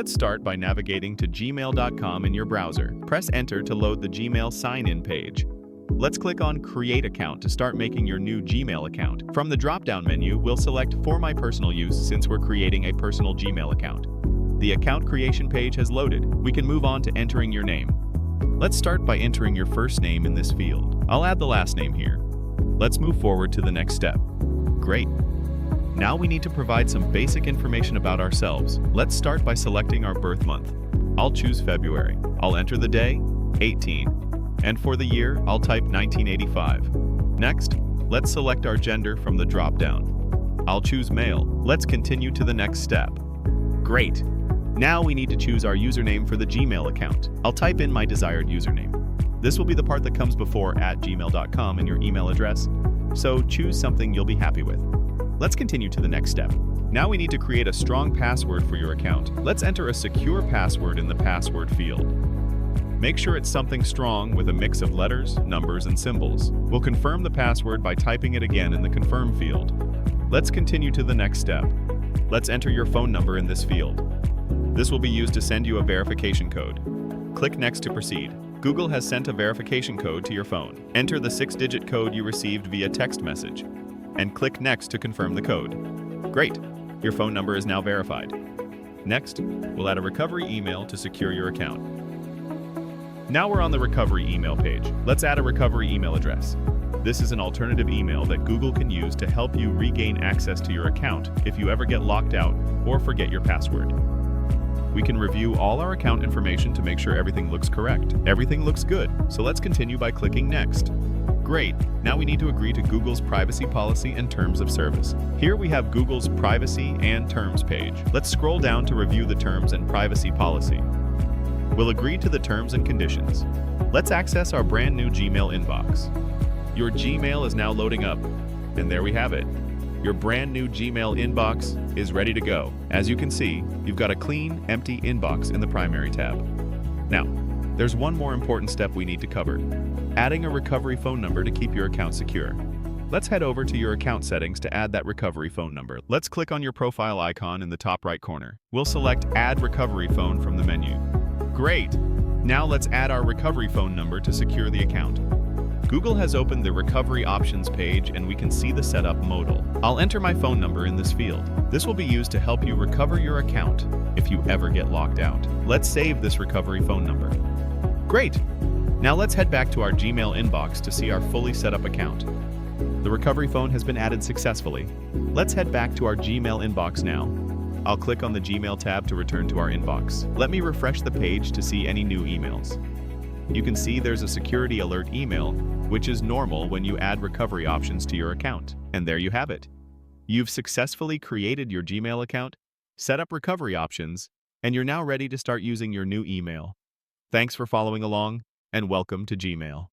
Let's start by navigating to gmail.com in your browser. Press Enter to load the Gmail sign-in page. Let's click on Create Account to start making your new Gmail account. From the drop-down menu, we'll select For My Personal Use since we're creating a personal Gmail account. The account creation page has loaded. We can move on to entering your name. Let's start by entering your first name in this field. I'll add the last name here. Let's move forward to the next step. Great. Now we need to provide some basic information about ourselves. Let's start by selecting our birth month. I'll choose February. I'll enter the day, 18. And for the year, I'll type 1985. Next, let's select our gender from the drop-down. I'll choose male. Let's continue to the next step. Great! Now we need to choose our username for the Gmail account. I'll type in my desired username. This will be the part that comes before @gmail.com in your email address, so choose something you'll be happy with. Let's continue to the next step. Now we need to create a strong password for your account. Let's enter a secure password in the password field. Make sure it's something strong with a mix of letters, numbers, and symbols. We'll confirm the password by typing it again in the confirm field. Let's continue to the next step. Let's enter your phone number in this field. This will be used to send you a verification code. Click Next to proceed. Google has sent a verification code to your phone. Enter the 6-digit code you received via text message, and click Next to confirm the code. Great! Your phone number is now verified. Next, we'll add a recovery email to secure your account. Now we're on the recovery email page. Let's add a recovery email address. This is an alternative email that Google can use to help you regain access to your account if you ever get locked out or forget your password. We can review all our account information to make sure everything looks correct. Everything looks good, so let's continue by clicking Next. Great! Now we need to agree to Google's privacy policy and terms of service. Here we have Google's privacy and terms page. Let's scroll down to review the terms and privacy policy. We'll agree to the terms and conditions. Let's access our brand new Gmail inbox. Your Gmail is now loading up, and there we have it. Your brand new Gmail inbox is ready to go. As you can see, you've got a clean, empty inbox in the primary tab. Now, there's one more important step we need to cover: adding a recovery phone number to keep your account secure. Let's head over to your account settings to add that recovery phone number. Let's click on your profile icon in the top right corner. We'll select Add Recovery Phone from the menu. Great! Now let's add our recovery phone number to secure the account. Google has opened the Recovery Options page and we can see the setup modal. I'll enter my phone number in this field. This will be used to help you recover your account if you ever get locked out. Let's save this recovery phone number. Great! Now let's head back to our Gmail inbox to see our fully set up account. The recovery phone has been added successfully. Let's head back to our Gmail inbox now. I'll click on the Gmail tab to return to our inbox. Let me refresh the page to see any new emails. You can see there's a security alert email, which is normal when you add recovery options to your account. And there you have it. You've successfully created your Gmail account, set up recovery options, and you're now ready to start using your new email. Thanks for following along, and welcome to Gmail.